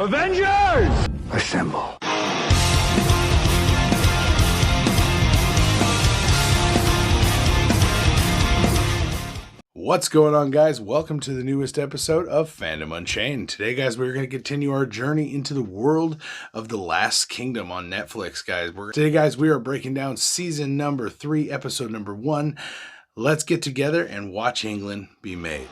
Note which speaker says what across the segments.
Speaker 1: Avengers! Assemble.
Speaker 2: What's going on, guys? Welcome to the newest episode of Fandom Unchained. Today, guys, we're going to continue our journey into the world of The Last Kingdom on Netflix, guys. Today, guys, we are breaking down season number 3, episode number 1. Let's get together and watch England be made.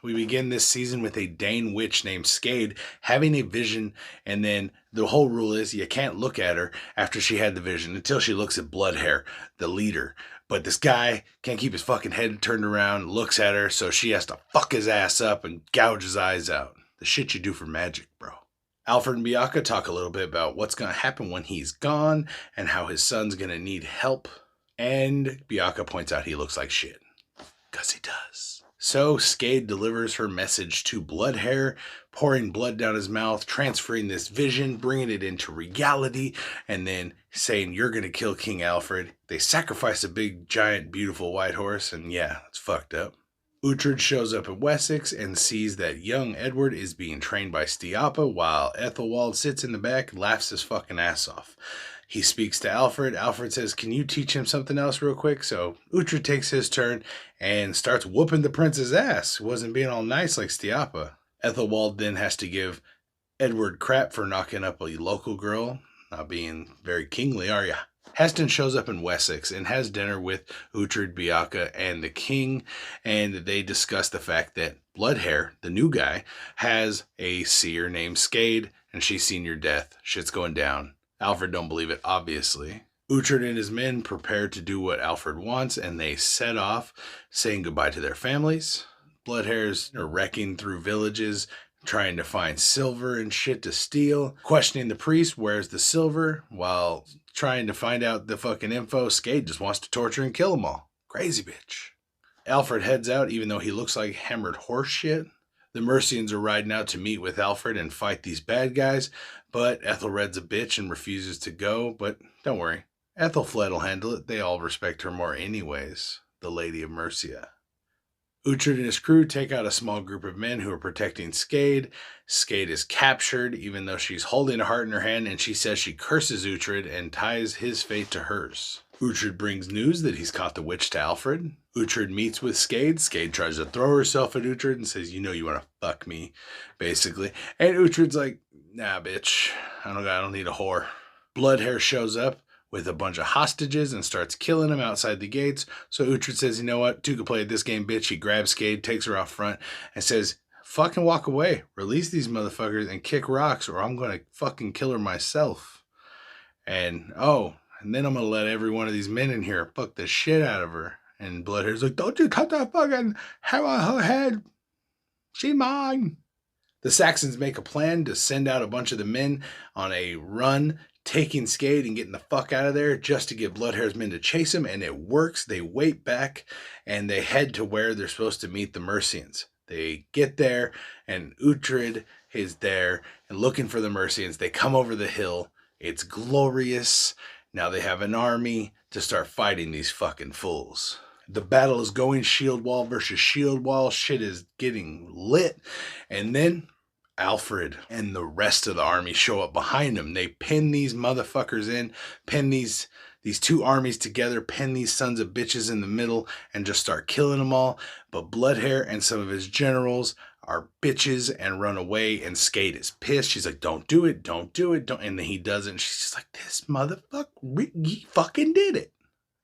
Speaker 2: We begin this season with a Dane witch named Skade having a vision, and then the whole rule is you can't look at her after she had the vision until she looks at Bloodhair, the leader. But this guy can't keep his fucking head turned around, looks at her, so she has to fuck his ass up and gouge his eyes out. The shit you do for magic, bro. Alfred and Bianca talk a little bit about what's going to happen when he's gone and how his son's going to need help. And Bianca points out he looks like shit. Because he does. So Skade delivers her message to Bloodhair, pouring blood down his mouth, transferring this vision, bringing it into reality, and then saying, you're going to kill King Alfred. They sacrifice a big, giant, beautiful white horse, and yeah, it's fucked up. Uhtred shows up at Wessex and sees that young Edward is being trained by Stiapa while Ethelwald sits in the back and laughs his fucking ass off. He speaks to Alfred. Alfred says, can you teach him something else real quick? So Uhtred takes his turn and starts whooping the prince's ass. Wasn't being all nice like Stiapa. Ethelwald then has to give Edward crap for knocking up a local girl. Not being very kingly, are ya? Heston shows up in Wessex and has dinner with Uhtred, Bianca, and the king, and they discuss the fact that Bloodhair, the new guy, has a seer named Skade, and she's seen your death. Shit's going down. Alfred don't believe it, obviously. Uhtred and his men prepare to do what Alfred wants, and they set off, saying goodbye to their families. Bloodhair's wrecking through villages, trying to find silver and shit to steal, questioning the priest, where's the silver, while trying to find out the fucking info. Skade just wants to torture and kill them all. Crazy bitch. Alfred heads out, even though he looks like hammered horse shit. The Mercians are riding out to meet with Alfred and fight these bad guys, but Ethelred's a bitch and refuses to go, but don't worry. Ethelfled will handle it. They all respect her more anyways, the Lady of Mercia. Uhtred and his crew take out a small group of men who are protecting Skade. Skade is captured, even though she's holding a heart in her hand, and she says she curses Uhtred and ties his fate to hers. Uhtred brings news that he's caught the witch to Alfred. Uhtred meets with Skade. Skade tries to throw herself at Uhtred and says, you know you want to fuck me, basically. And Uhtred's like, nah, bitch, I don't need a whore. Bloodhair shows up with a bunch of hostages and starts killing them outside the gates. So Uhtred says, you know what, two can play this game, bitch. He grabs Skade, takes her off front, and says, fucking walk away. Release these motherfuckers and kick rocks, or I'm going to fucking kill her myself. And then I'm going to let every one of these men in here fuck the shit out of her. And Bloodhair's like, don't you cut that fucking hair on her head. She mine. The Saxons make a plan to send out a bunch of the men on a run, taking Skade and getting the fuck out of there just to get Bloodhair's men to chase him. And it works. They wait back and they head to where they're supposed to meet the Mercians. They get there and Uhtred is there and looking for the Mercians. They come over the hill. It's glorious. Now they have an army to start fighting these fucking fools. The battle is going shield wall versus shield wall. Shit is getting lit. And then Alfred and the rest of the army show up behind him. They pin these motherfuckers in, pin these two armies together, pin these sons of bitches in the middle, and just start killing them all. But Bloodhair and some of his generals are bitches and run away, and Skade is pissed. She's like, don't do it, don't do it, don't. And then he does it, and she's just like, this motherfucker, he fucking did it.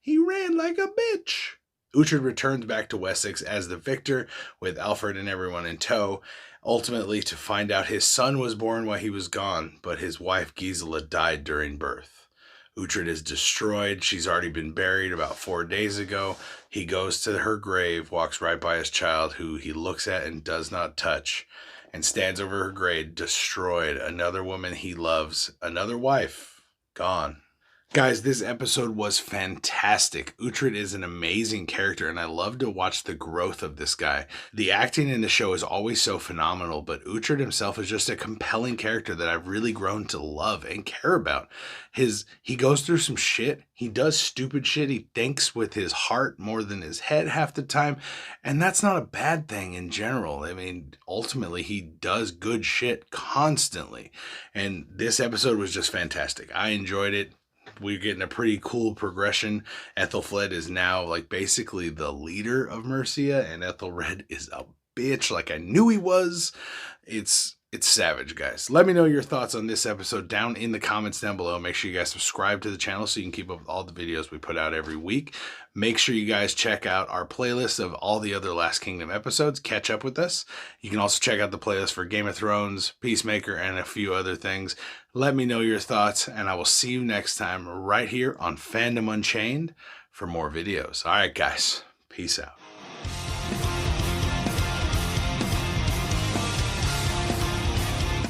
Speaker 2: He ran like a bitch. Uhtred returns back to Wessex as the victor with Alfred and everyone in tow, ultimately to find out his son was born while he was gone, but his wife geesala died during birth. Uhtred is destroyed. She's already been buried about 4 days ago. He goes to her grave, walks right by his child, who he looks at and does not touch, and stands over her grave, destroyed. Another woman he loves, another wife, gone. Guys, this episode was fantastic. Uhtred is an amazing character, and I love to watch the growth of this guy. The acting in the show is always so phenomenal, but Uhtred himself is just a compelling character that I've really grown to love and care about. He goes through some shit. He does stupid shit. He thinks with his heart more than his head half the time, and that's not a bad thing in general. I mean, ultimately, he does good shit constantly, and this episode was just fantastic. I enjoyed it. We're getting a pretty cool progression. Ethelfled is now like basically the leader of Mercia, and Ethelred is a bitch like I knew he was. It's savage, guys. Let me know your thoughts on this episode down in the comments down below. Make sure you guys subscribe to the channel so you can keep up with all the videos we put out every week. Make sure you guys check out our playlist of all the other Last Kingdom episodes. Catch up with us. You can also check out the playlist for Game of Thrones, Peacemaker, and a few other things. Let me know your thoughts, and I will see you next time right here on Fandom Unchained for more videos. All right, guys. Peace out.